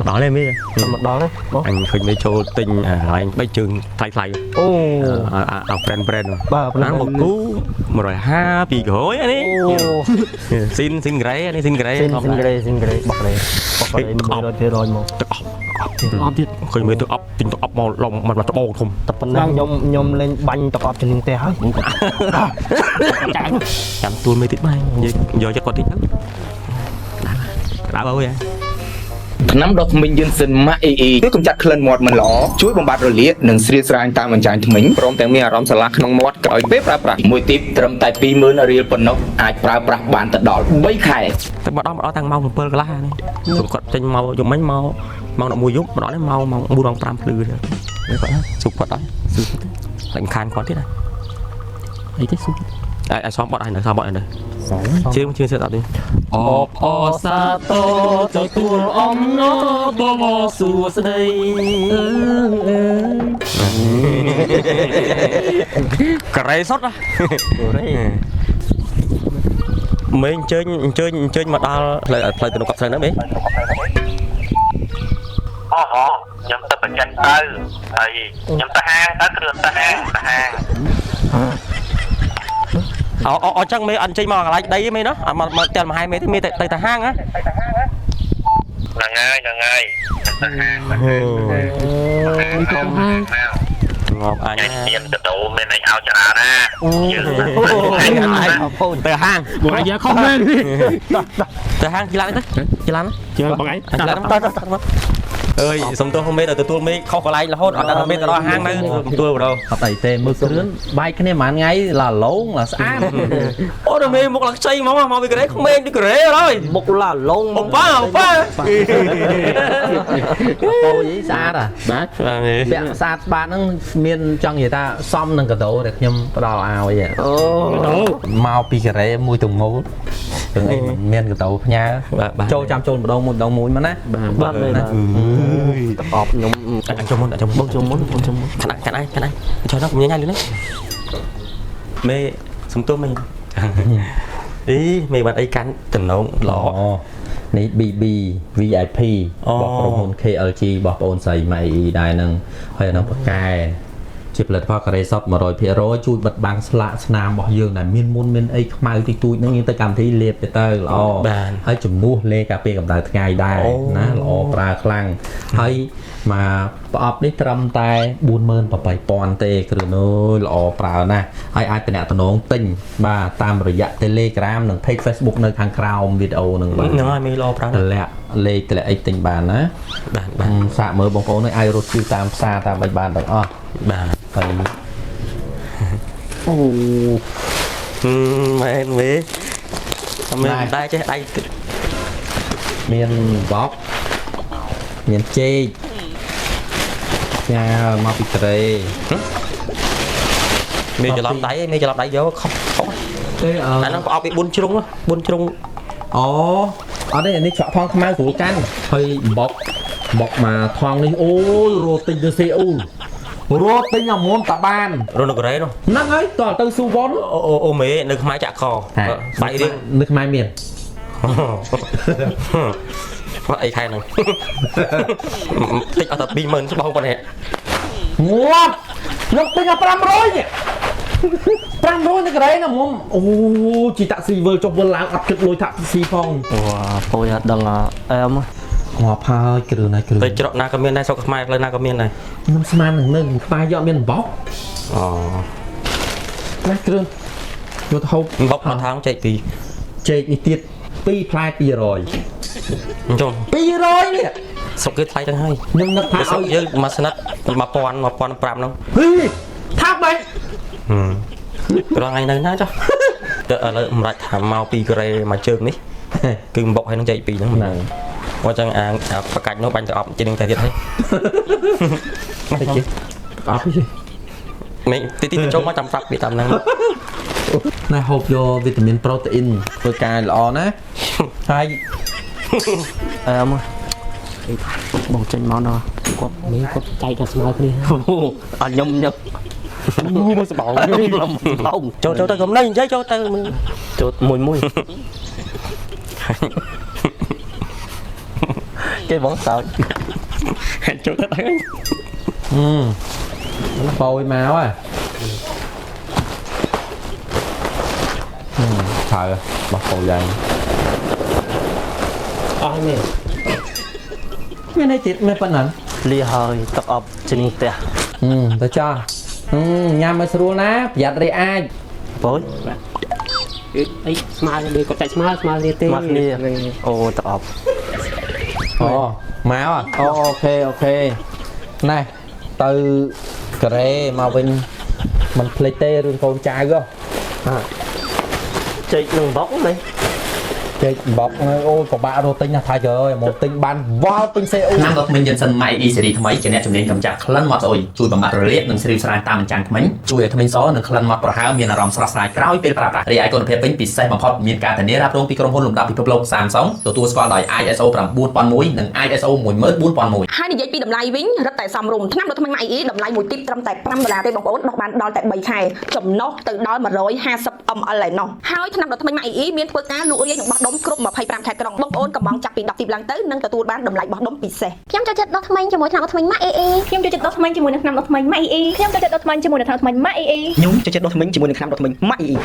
đó lên mấy đó đấy anh khuyên mấy chỗ tình anh bây trường thay brand nó một cú một rồi ha bị gối anh ấy xin gray anh xin gray bọc này rồi một khuyên mấy tôi ấp tình tôi ấp màu lòng mặt tôi bầu không tập năng nhom lên banh tập ấp trên liên té hết chạm tuôn mấy tít bay giờ chắc có tít đã bao vậy nắm đọc mình dân sinh mà ý cứ cùng chặt khlen mọt mình lỏ chuối bom bạt rồi liệt nâng sri srang tam mình chạy thì mình prom tiếng mía rom salak nông mọt cởi bếp ra bạc mùi tiếp trầm tai pi mướn ở riêng phần nóc ai pra bàn tật đỏ bấy khaiแต่บ่đó tăng mau một pơ lá này dùng quạt trên mau dùng mấy mau nó mùi giúp đó lên mau mua đồng tam lư rồi đấy vậy sụp quạt đó lạnh khan còn thế này ấy thế sụp ai xóa bọn anh nữa sao bọn này chưa sẽ tạo đi o sa to cho tu om nó to mò su đây cái sót á mình chơi mà đa lại từ nó cặp xe nữa mấy nhắm ta phải chân tay nhắm ta hang ta cứ ta hang chắc mấy anh chơi mà lại đây mấy nó mà chân mà hai mấy thì mấy tay ta hang á là ngay ta hang ngọt anh tiền từ đầu bên này ao chả nè từ hang buổi giờ không lên từ hang chỉ làm đấy chỉ làm chơi bằng ấy ơi xong tôi không biết là tôi mới không có lại là hốt ở đây biết là hang này tôi vào đâu họ đẩy tên mưa lớn bay cái này mà ngay là lố là xa ôi rồi mình một lần xây mà bị cái đấy không men đi cái đấy rồi một là lông một phá tôi với xa rồi bẹ xa ba nó miên trong người ta xong nâng cả tổ được nhưng đào ao vậy mau pi cái đấy mùi tùng ngô từng ấy miên cái tổ nha châu trăm chôn một đầu mũi mà nè tập ọp nhung anh cho muốn cái này cho nó cũng nhanh lên đấy mê chúng tôi mình ý mê bạn ấy cắn từng nấu lọ này BB VIPบอก promotion KLG บอกโอนใส่ใหม่ได้นึงให้น้องปากกาជាផលិតផលការ៉េសត 100% ជួយបិទបាំងស្លាកស្នាមរបស់យើងដែលមានមុនមានអីខ្មៅតិចតួចហ្នឹងយើងទៅកម្មវិធីលាបទៅល្អហើយជំនួសលេការពារកម្ដៅថ្ងៃដែរណាល្អប្រើខ្លាំងហើយមកប្រអប់នេះត្រឹមតែ 48000 ទេគ្រឿងអើយល្អប្រើណាស់ហើយអាចតំណតំណងទិញបាទតាមរយៈ Telegram និង Page Facebook នៅខាងក្រោមវីដេអូហ្នឹងបាទហ្នឹងហើយមានល្អប្រើតម្លាក់លេខតម្លាក់អីទិញបានណាបាទសាកមើលបងប្អូនឲ្យរត់ជឿតាមផ្សារតាមបាច់បានទាំងអស់បាទហើយអូមែនមេមិនដែរចេះដៃមានបបមានចេកញ៉ាមកពីត្រេមានច្រឡំដៃយកខប់ទេអាហ្នឹងប្រអប់ពី4ជ្រុងអូអត់ទេនេះច្រកថងខ្មៅស្រួលកាន់ហើយបុកមកថងនេះអូយរត់ទិញទៅសេអ៊ូរត់ទិញអាមុំតាបានរត់នៅកូរ៉េនោះហ្នឹងហើយតើទៅស៊ូវ៉ុនអូមេនៅខ្មែរចាក់ខស្បៃរៀងនៅខ្មែរមានអីខែហ្នឹងតិចអត់តែ 20000 ច្បងប៉ុណ្ណេះងាប់ខ្ញុំទិញឲ្យ500នេះ500នៅកូរ៉េណាមុំអូជីតាក់ស៊ីវើចុះវើឡើងអត់គិតលុយតាក់ស៊ីផងអូពូយអត់ដឹងអែមងាប់ហើយគ្រឿងណាគ្រឿងទៅច្រកណាក៏មានដែរស្រុកខ្មែរផ្លូវណាក៏មានដែរខ្ញុំស្មាននឹងខ្មែរយកមានបោកអូណាគ្រឿងយកទៅហូបបោកមកថងចេកពីចេកនេះទៀត2ផ្លែ200ចុះ200នេះស្រុកគេថ្លៃទាំងហើយខ្ញុំនឹកថាឲ្យយើងមួយស្និត1000 1500ហ្នឹងហីថាបាញ់ប្រងថ្ងៃនៅណាចុះទៅឥឡូវមិនរាច់ថាមកពីកូរ៉េមកជើងនេះគឺបុកឲ្យនឹងចេកពីហ្នឹងហ្នឹងមកចឹងអាប្រកាច់នោះបាញ់ទៅអប់ជាងតែទៀតហើយទៅជិះអប់ជិះមិនទីចូលមកចាំប្រាប់ពីតាមហ្នឹងណែហូបយកវីតាមីនប្រូតេអ៊ីនធ្វើការល្អណាហើយអែមបងចេញមកដល់គាត់មានគាត់ចែកតែស្មើគ្នាអត់ខ្ញុំមកសបោចូលទៅកំណៃនិយាយចូលទៅចូលមួយ គេបងសើច ចូលទៅហ្នឹង បយមកហ៎ឆើបោះបយយ៉ាង អស់នេះ មានអីទៀតមានប៉ុណ្ណឹង លីហើយទឹកអប់ចេញផ្ទះ ទៅចោះញ៉ាំឲ្យស្រួលណាប្រយ័ត្នរេអាច បង អីស្មើនេះគាត់ចែកស្មើគ្នាទេ មកគ្នាអូទឹកអប់ អូមកអូខេណែទៅការ៉េមកវិញមិនភ្លេចទេរឿងកូនចៅហ៎ ចេកនឹងបុកនេះ ចេកបោកអូយពិបាករត់ទិញណាស់ថាយើមកទិញបានវល់ពេញសេអូ ថ្នាំដុសធ្មេញយិនសិនម៉ៃអ៊ីស៊េរីថ្មីជាអ្នកជំនាញកម្ចាត់ក្លិនមាត់ស្អុយជួយបំបាត់រលាកនិងស្រីវស្រាយតាមអញ្ចាំងធ្មេញជួយឲ្យធ្មេញសនិងក្លិនមាត់ប្រហើមមានអារម្មណ៍ស្រស់ស្រាយក្រោយពេលប្រើប្រាស់រីឯគុណភាពវិញពិសេសបំផុតមានការធានារ៉ាប់រងពីក្រុមហ៊ុនលំដាប់ពិភពលោក Samsung ទទួលស្គាល់ដោយ ISO 9001 និង ISO 14001 ហើយនិយាយពីតម្លៃវិញរឹតតែសមរម្យថ្នាំដុសធ្មេញ MIE តម្លៃមួយទីបត្រឹមតែ$5ទេបងប្អូនដុសបានដល់តែ3ខែចំណុះទៅដល់150 ml ឯណោះហើយថ្នាំដុសធ្មេញ MIE មានធ្វើការលក់រាយនឹងបោះដុំគ្រប់25ខេត្តក្រុងបងប្អូនកំងចាប់ពី10ទីបឡើងទៅនឹងទទួលបានតម្លៃបោះដុំពិសេស ខ្ញុំចូលចិត្តដុសធ្មេញជាមួយថ្នាំដុសធ្មេញ MAC EE ខ្ញុំចូលចិត្តដុសធ្មេញជាមួយនឹងថ្នាំដុសធ្មេញ MIE ខ្ញុំចូលចិត្តដុសធ្មេញជាមួយនឹងថ្នាំដុសធ្មេញ MIE ខ្ញុំចូលចិត្តដុសធ្មេញជាមួយនឹងថ្នាំដុសធ្មេញ MAC EE